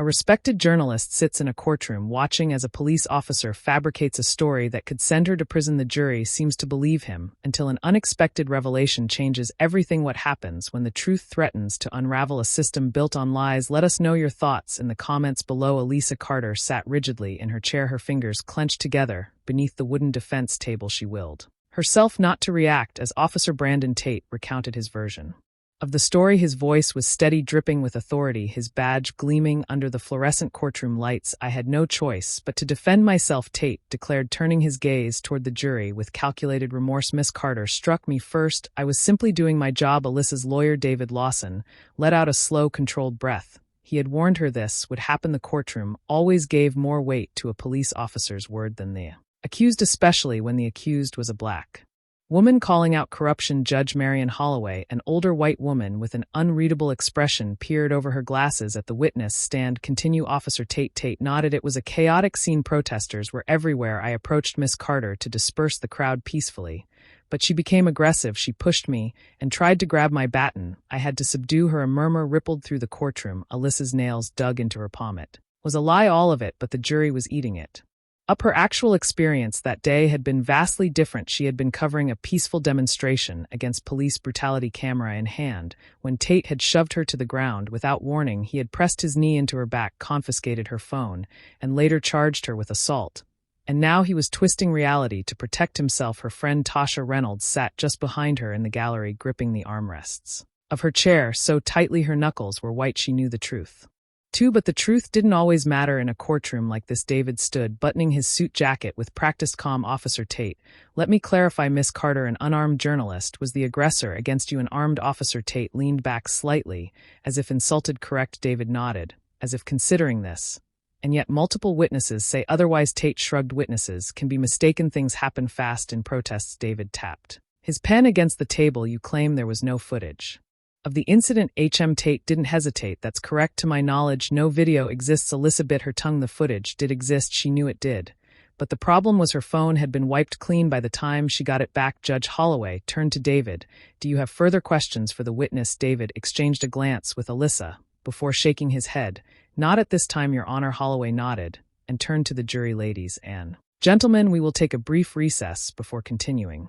A respected journalist sits in a courtroom watching as a police officer fabricates a story that could send her to prison. The jury seems to believe him until an unexpected revelation changes everything. What happens when the truth threatens to unravel a system built on lies? Let us know your thoughts in the comments below. Elisa Carter sat rigidly in her chair, her fingers clenched together beneath the wooden defense table. She willed herself not to react as Officer Brandon Tate recounted his version of the story. His voice was steady, dripping with authority, his badge gleaming under the fluorescent courtroom lights. I had no choice but to defend myself, Tate declared, turning his gaze toward the jury with calculated remorse. Miss Carter struck me first. I was simply doing my job. Alyssa's lawyer, David Lawson, let out a slow, controlled breath. He had warned her this would happen. The courtroom always gave more weight to a police officer's word than the accused, especially when the accused was a black woman calling out corruption. Judge Marion Holloway, an older white woman with an unreadable expression, peered over her glasses at the witness stand. Continue, Officer Tate. Tate nodded. It was a chaotic scene. Protesters were everywhere. I approached Miss Carter to disperse the crowd peacefully, but she became aggressive. She pushed me and tried to grab my baton. I had to subdue her. A murmur rippled through the courtroom. Alyssa's nails dug into her palm. It was a lie, all of it, but the jury was eating it up. Her actual experience that day had been vastly different. She had been covering a peaceful demonstration against police brutality, camera in hand, when Tate had shoved her to the ground. Without warning, he had pressed his knee into her back, confiscated her phone, and later charged her with assault. And now he was twisting reality to protect himself. Her friend Tasha Reynolds sat just behind her in the gallery, gripping the armrests of her chair so tightly her knuckles were white. She knew the truth too, but the truth didn't always matter in a courtroom like this. David stood, buttoning his suit jacket with practiced calm. Officer Tate, let me clarify. Miss Carter, an unarmed journalist, was the aggressor against you. An armed Officer Tate leaned back slightly, as if insulted. Correct. David nodded, as if considering this. And yet multiple witnesses say otherwise. Tate shrugged. Witnesses can be mistaken. Things happen fast in protests. David tapped his pen against the table. You claim there was no footage of the incident. H.M. Tate didn't hesitate. That's correct. To my knowledge, no video exists. Alyssa bit her tongue. The footage did exist. She knew it did. But the problem was her phone had been wiped clean by the time she got it back. Judge Holloway turned to David. Do you have further questions for the witness? David exchanged a glance with Alyssa before shaking his head. Not at this time, Your Honor. Holloway nodded and turned to the jury. Ladies and gentlemen, we will take a brief recess before continuing.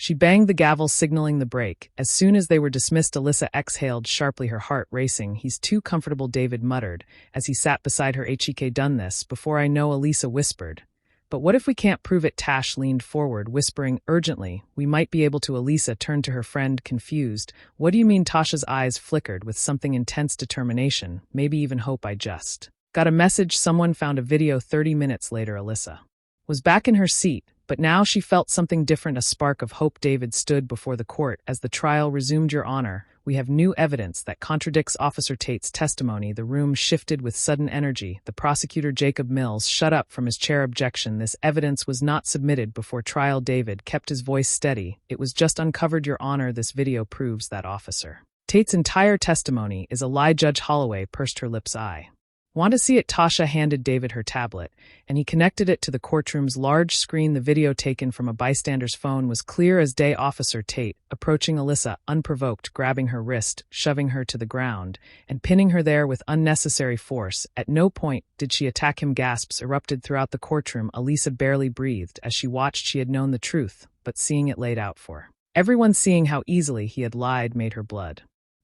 She banged the gavel, signaling the break. As soon as they were dismissed, Alyssa exhaled sharply, her heart racing. He's too comfortable, David muttered as he sat beside her. HEK done this before, I know, Alyssa whispered. But what if we can't prove it? Tash leaned forward, whispering urgently. We might be able to. Alyssa turned to her friend, confused. What do you mean? Tasha's eyes flickered with something intense, determination, maybe even hope. I just got a message. Someone found a video. 30 minutes later, Alyssa was back in her seat, but now she felt something different, a spark of hope. David stood before the court as the trial resumed. Your Honor, we have new evidence that contradicts Officer Tate's testimony. The room shifted with sudden energy. The prosecutor, Jacob Mills, shut up from his chair. Objection. This evidence was not submitted before trial. David kept his voice steady. It was just uncovered, Your Honor. This video proves that Officer Tate's entire testimony is a lie. Judge Holloway pursed her lips. I want to see it. Tasha handed David her tablet, and he connected it to the courtroom's large screen. The video, taken from a bystander's phone, was clear as day. Officer Tate approaching Alyssa, unprovoked, grabbing her wrist, shoving her to the ground, and pinning her there with unnecessary force. At no point did she attack him. Gasps erupted throughout the courtroom. Alyssa barely breathed as she watched. She had known the truth, but seeing it laid out for everyone, seeing how easily he had lied, made her blood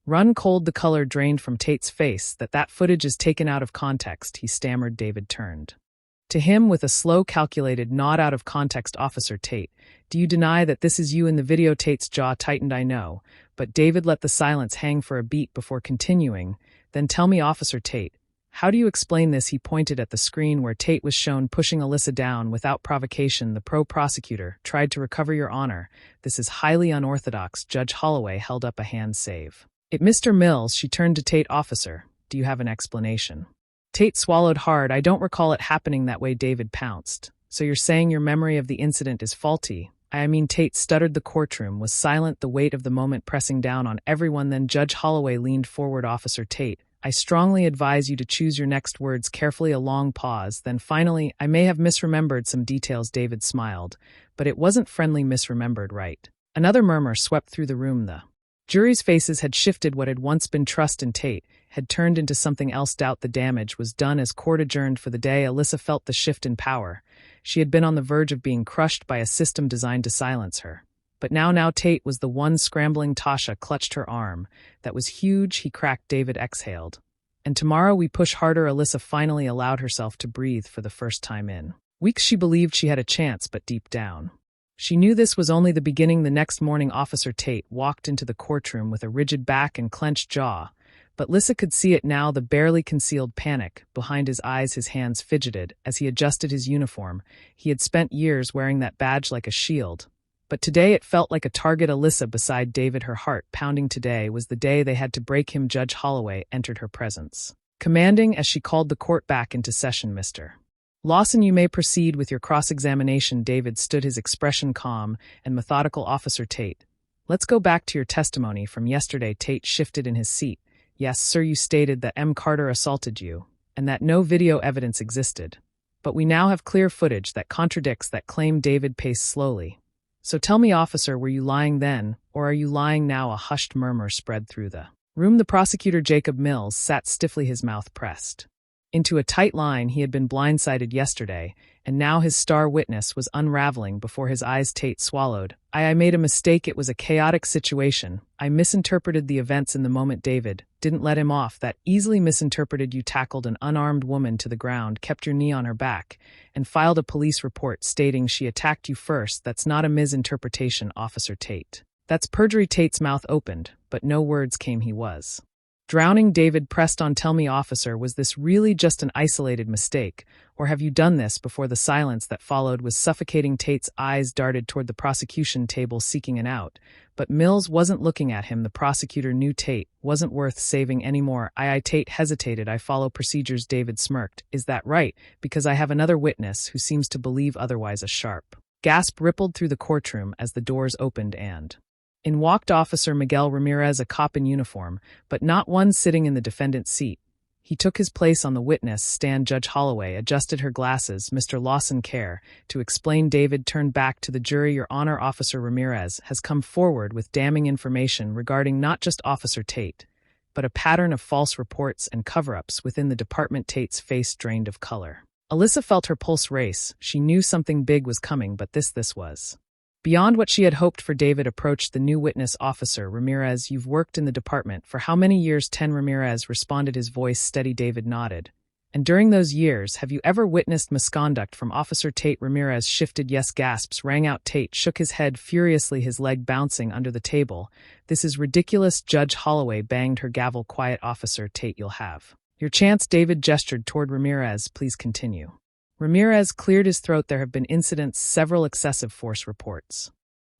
run cold. The color drained from Tate's face. That footage is taken out of context, he stammered. David turned to him with a slow, calculated nod. Out of context. Officer Tate, do you deny that this is you in the video? Tate's jaw tightened. I know, but David let the silence hang for a beat before continuing. Then tell me, Officer Tate, how do you explain this? He pointed at the screen where Tate was shown pushing Alyssa down without provocation. The prosecutor tried to recover. Your Honor, this is highly unorthodox. Judge Holloway held up a hand. Save it, Mr. Mills. She turned to Tate. Officer, do you have an explanation? Tate swallowed hard. I don't recall it happening that way. David pounced. So you're saying your memory of the incident is faulty? I mean, Tate stuttered. The courtroom was silent, the weight of the moment pressing down on everyone. Then Judge Holloway leaned forward. Officer Tate, I strongly advise you to choose your next words carefully. A long pause. Then finally, I may have misremembered some details. David smiled, but it wasn't friendly misremembered, right? Another murmur swept through the room. The Jury's faces had shifted. What had once been trust in Tate had turned into something else. Doubt. The damage was done. As court adjourned for the day, Alyssa felt the shift in power. She had been on the verge of being crushed by a system designed to silence her. But now Tate was the one scrambling. Tasha clutched her arm. That was huge, he cracked. David exhaled. And tomorrow we push harder. Alyssa finally allowed herself to breathe for the first time in weeks. She believed she had a chance, but deep down, she knew this was only the beginning. The next morning, Officer Tate walked into the courtroom with a rigid back and clenched jaw. But Alyssa could see it now, the barely concealed panic behind his eyes. His hands fidgeted as he adjusted his uniform. He had spent years wearing that badge like a shield. But today it felt like a target. Alyssa beside David, her heart pounding. Today was the day they had to break him. Judge Holloway entered her presence, commanding as she called the court back into session. Mr. Lawson, you may proceed with your cross-examination. David stood, his expression calm and methodical. Officer Tate, let's go back to your testimony from yesterday. Tate shifted in his seat. Yes, sir, you stated that M. Carter assaulted you, and that no video evidence existed. But we now have clear footage that contradicts that claim. David paced slowly. So tell me, officer, were you lying then, or are you lying now? A hushed murmur spread through the room. The prosecutor, Jacob Mills, sat stiffly, his mouth pressed into a tight line. He had been blindsided yesterday, and now his star witness was unraveling before his eyes. Tate swallowed. I made a mistake. It was a chaotic situation. I misinterpreted the events in the moment. David didn't let him off that easily. Misinterpreted? You tackled an unarmed woman to the ground, kept your knee on her back, and filed a police report stating she attacked you first. That's not a misinterpretation, Officer Tate. That's perjury. Tate's mouth opened, but no words came. He was drowning. David pressed on. Tell me, officer, was this really just an isolated mistake, or have you done this before? The silence that followed was suffocating. Tate's eyes darted toward the prosecution table, seeking an out. But Mills wasn't looking at him. The prosecutor knew Tate wasn't worth saving anymore. Tate hesitated. I follow procedures. David smirked. Is that right? Because I have another witness who seems to believe otherwise. A sharp gasp rippled through the courtroom as the doors opened and in walked Officer Miguel Ramirez, a cop in uniform, but not one sitting in the defendant's seat. He took his place on the witness stand. Judge Holloway adjusted her glasses. Mr. Lawson, care to explain? David turned back to the jury. Your Honor, Officer Ramirez has come forward with damning information regarding not just Officer Tate, but a pattern of false reports and cover-ups within the department. Tate's face drained of color. Alyssa felt her pulse race. She knew something big was coming, but this was beyond what she had hoped for. David approached the new witness. Officer Ramirez, you've worked in the department for how many years? 10. Ramirez responded, his voice steady. David nodded. And during those years, have you ever witnessed misconduct from Officer Tate? Ramirez shifted. Yes. Gasps rang out. Tate shook his head furiously, his leg bouncing under the table. This is ridiculous. Judge Holloway banged her gavel. Quiet, Officer Tate, you'll have your chance. David gestured toward Ramirez. Please continue. Ramirez cleared his throat. There have been incidents, several excessive force reports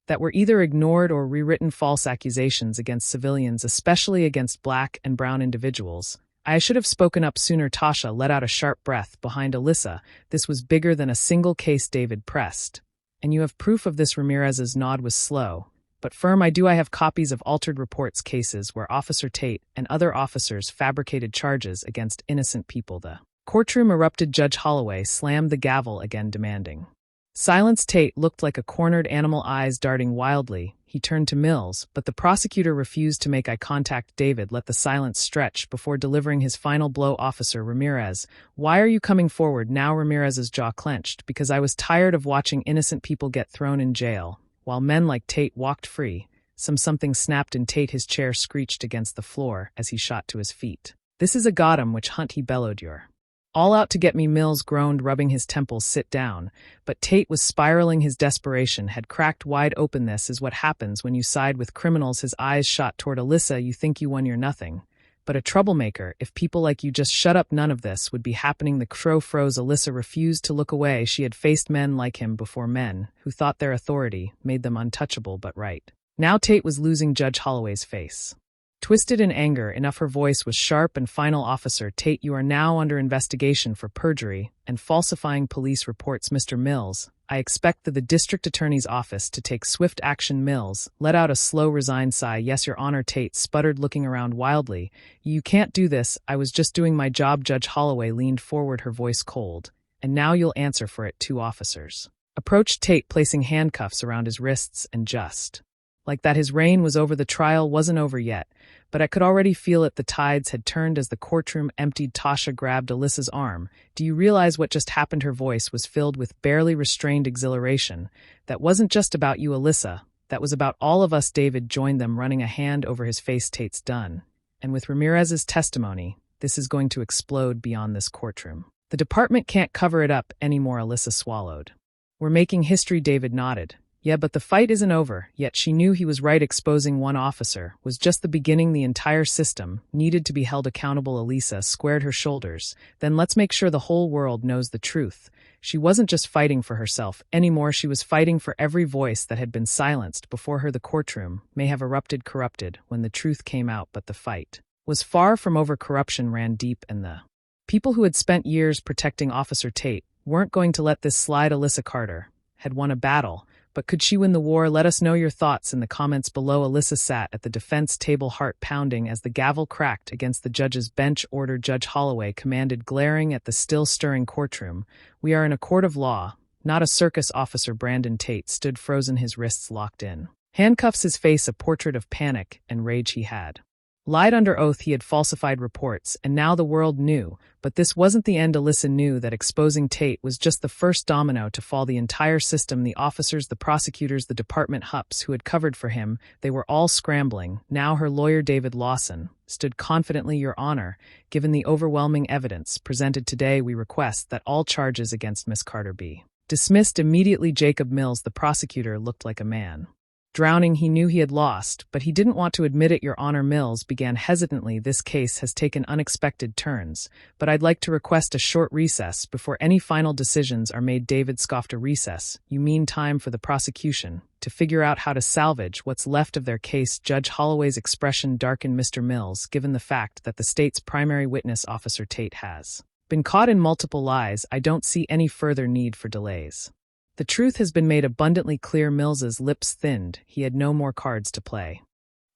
that were either ignored or rewritten, false accusations against civilians, especially against black and brown individuals. I should have spoken up sooner. Tasha let out a sharp breath behind Alyssa. This was bigger than a single case. David pressed. And you have proof of this? Ramirez's nod was slow but firm. I do. I have copies of altered reports, cases where Officer Tate and other officers fabricated charges against innocent people. The courtroom erupted. Judge Holloway slammed the gavel again, demanding silence. Tate looked like a cornered animal, eyes darting wildly. He turned to Mills, but the prosecutor refused to make eye contact. David let the silence stretch before delivering his final blow. Officer Ramirez, why are you coming forward now? Ramirez's jaw clenched. Because I was tired of watching innocent people get thrown in jail, while men like Tate walked free. Something snapped in Tate. His chair screeched against the floor as he shot to his feet. This is a Gotham witch hunt, he bellowed. You're all out to get me? Mills groaned, rubbing his temples. Sit down. But Tate was spiraling. His desperation had cracked wide open. This is what happens when you side with criminals. His eyes shot toward Alyssa. You think you won, you're nothing but a troublemaker. If people like you just shut up, none of this would be happening. The crow froze. Alyssa refused to look away. She had faced men like him before, men who thought their authority made them untouchable. But right now Tate was losing. Judge Holloway's face twisted in anger enough. Her voice was sharp and final. Officer Tate, you are now under investigation for perjury and falsifying police reports. Mr. Mills, I expect the district attorney's office to take swift action. Mills let out a slow, resigned sigh. Yes, Your Honor. Tate sputtered, looking around wildly. You can't do this. I was just doing my job. Judge Holloway leaned forward, her voice cold. And now you'll answer for it. Two officers approached Tate, placing handcuffs around his wrists and just like that his reign was over. The trial wasn't over yet, but I could already feel it. The tides had turned as the courtroom emptied. Tasha grabbed Alyssa's arm. Do you realize what just happened? Her voice was filled with barely restrained exhilaration. That wasn't just about you, Alyssa. That was about all of us. David joined them, running a hand over his face. Tate's done. And with Ramirez's testimony, this is going to explode beyond this courtroom. The department can't cover it up anymore. Alyssa swallowed. We're making history. David nodded. Yeah, but the fight isn't over. Yet she knew he was right. Exposing one officer was just the beginning. The entire system needed to be held accountable. Alyssa squared her shoulders. Then let's make sure the whole world knows the truth. She wasn't just fighting for herself anymore. She was fighting for every voice that had been silenced before her. The courtroom may have erupted corrupted when the truth came out, but the fight was far from over. Corruption ran deep, and the people who had spent years protecting Officer Tate weren't going to let this slide. Alyssa Carter had won a battle, but could she win the war? Let us know your thoughts in the comments below. Alyssa sat at the defense table, heart pounding, as the gavel cracked against the judge's bench. Order. Judge Holloway commanded, glaring at the still-stirring courtroom. We are in a court of law, not a circus. Officer Brandon Tate stood frozen, his wrists locked in handcuffs, his face a portrait of panic and rage. He had lied under oath, he had falsified reports, and now the world knew. But this wasn't the end. Alyssa knew that exposing Tate was just the first domino to fall. The entire system, the officers, the prosecutors, the department hups who had covered for him, they were all scrambling. Now her lawyer, David Lawson, stood confidently. Your Honor, given the overwhelming evidence presented today, we request that all charges against Miss Carter be dismissed immediately. Jacob Mills, the prosecutor, looked like a man drowning. He knew he had lost, but he didn't want to admit it. Your Honor, Mills began hesitantly, this case has taken unexpected turns, but I'd like to request a short recess before any final decisions are made. David scoffed. A recess? You mean time for the prosecution to figure out how to salvage what's left of their case? Judge Holloway's expression darkened. Mr. Mills, given the fact that the state's primary witness, Officer Tate, has been caught in multiple lies, I don't see any further need for delays. The truth has been made abundantly clear. Mills's lips thinned. He had no more cards to play.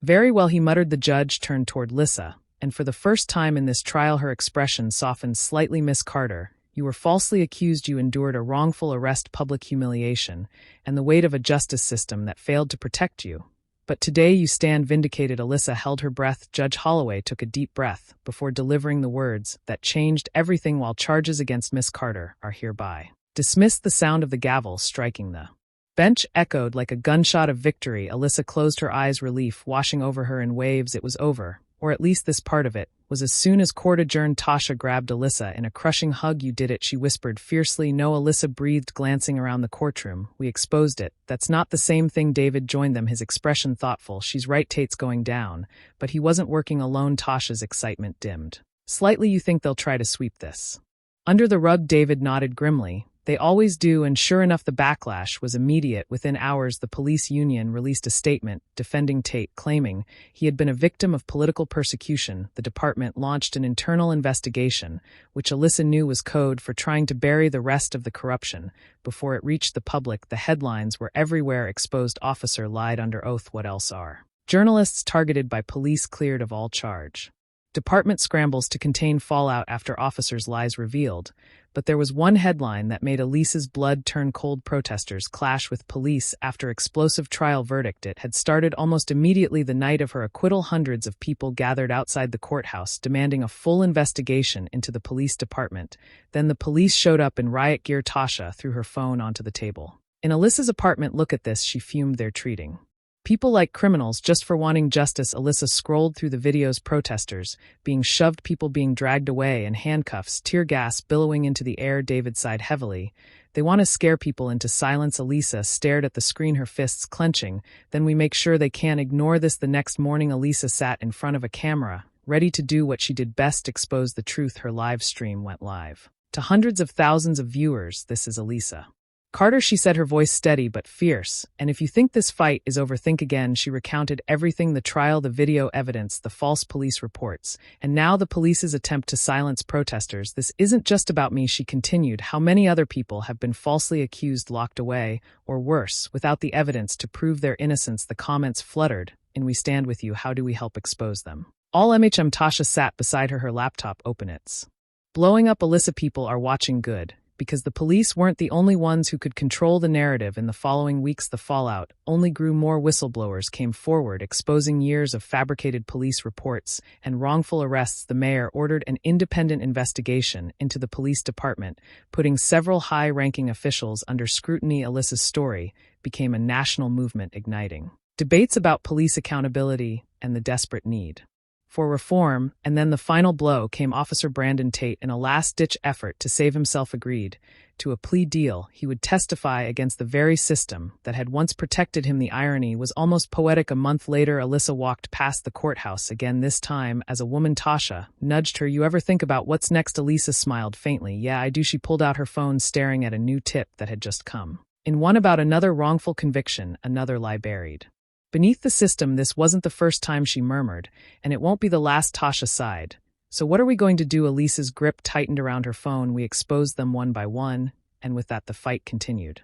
Very well, he muttered. The judge turned toward Lissa, and for the first time in this trial her expression softened slightly. Miss Carter, you were falsely accused. You endured a wrongful arrest, public humiliation, and the weight of a justice system that failed to protect you. But today you stand vindicated. Alyssa held her breath. Judge Holloway took a deep breath before delivering the words that changed everything. While charges against Miss Carter are hereby dismissed. The sound of the gavel striking the bench echoed like a gunshot of victory. Alyssa closed her eyes, relief washing over her in waves. It was over, or at least this part of it was. As soon as court adjourned, Tasha grabbed Alyssa in a crushing hug. You did it, she whispered fiercely. No, Alyssa breathed, glancing around the courtroom. We exposed it. That's not the same thing. David joined them, his expression thoughtful. She's right, Tate's going down. But he wasn't working alone. Tasha's excitement dimmed slightly. You think they'll try to sweep this under the rug? David nodded grimly. They always do, and sure enough, the backlash was immediate. Within hours, the police union released a statement defending Tate, claiming he had been a victim of political persecution. The department launched an internal investigation, which Alyssa knew was code for trying to bury the rest of the corruption before it reached the public. The headlines were everywhere. Exposed officer lied under oath. What else are journalists targeted by police cleared of all charge? Department scrambles to contain fallout after officers' lies revealed. But there was one headline that made Alyssa's blood turn cold. Protesters clash with police after explosive trial verdict. It had started almost immediately the night of her acquittal. Hundreds of people gathered outside the courthouse demanding a full investigation into the police department. Then the police showed up in riot gear. Tasha threw her phone onto the table in Alyssa's apartment. Look at this, she fumed. They're treating people like criminals just for wanting justice. Alyssa scrolled through the videos. Protesters being shoved, people being dragged away in handcuffs, tear gas billowing into the air. David sighed heavily. They want to scare people into silence. Alyssa stared at the screen, her fists clenching. Then we make sure they can't ignore this. The next morning, Alyssa sat in front of a camera, ready to do what she did best, expose the truth. Her live stream went live to hundreds of thousands of viewers. This is Alyssa Carter, she said, her voice steady but fierce. And if you think this fight is over, think again. She recounted everything: the trial, the video evidence, the false police reports, and now the police's attempt to silence protesters. This isn't just about me, she continued. How many other people have been falsely accused, locked away, or worse, without the evidence to prove their innocence? The comments fluttered. And we stand with you. How do we help expose them? All MHM. Tasha sat beside her laptop open. It's blowing up. Alyssa, people are watching. Good. because the police weren't the only ones who could control the narrative. In the following weeks, the fallout only grew. More whistleblowers came forward, exposing years of fabricated police reports and wrongful arrests. The mayor ordered an independent investigation into the police department, putting several high-ranking officials under scrutiny. Alyssa's story became a national movement, igniting debates about police accountability and the desperate need for reform. And then the final blow came. Officer Brandon Tate, in a last-ditch effort to save himself, agreed to a plea deal. He would testify against the very system that had once protected him. The irony was almost poetic. A month later, Alyssa walked past the courthouse again, this time as a woman. Tasha nudged her. "You ever think about what's next?" Alyssa smiled faintly. "Yeah, I do." She pulled out her phone, staring at a new tip that had just come in, one about another wrongful conviction, another lie buried beneath the system. This wasn't the first time, she murmured, and it won't be the last. Tasha sighed. "So what are we going to do?" Elise's grip tightened around her phone. "We exposed them one by one," and with that the fight continued.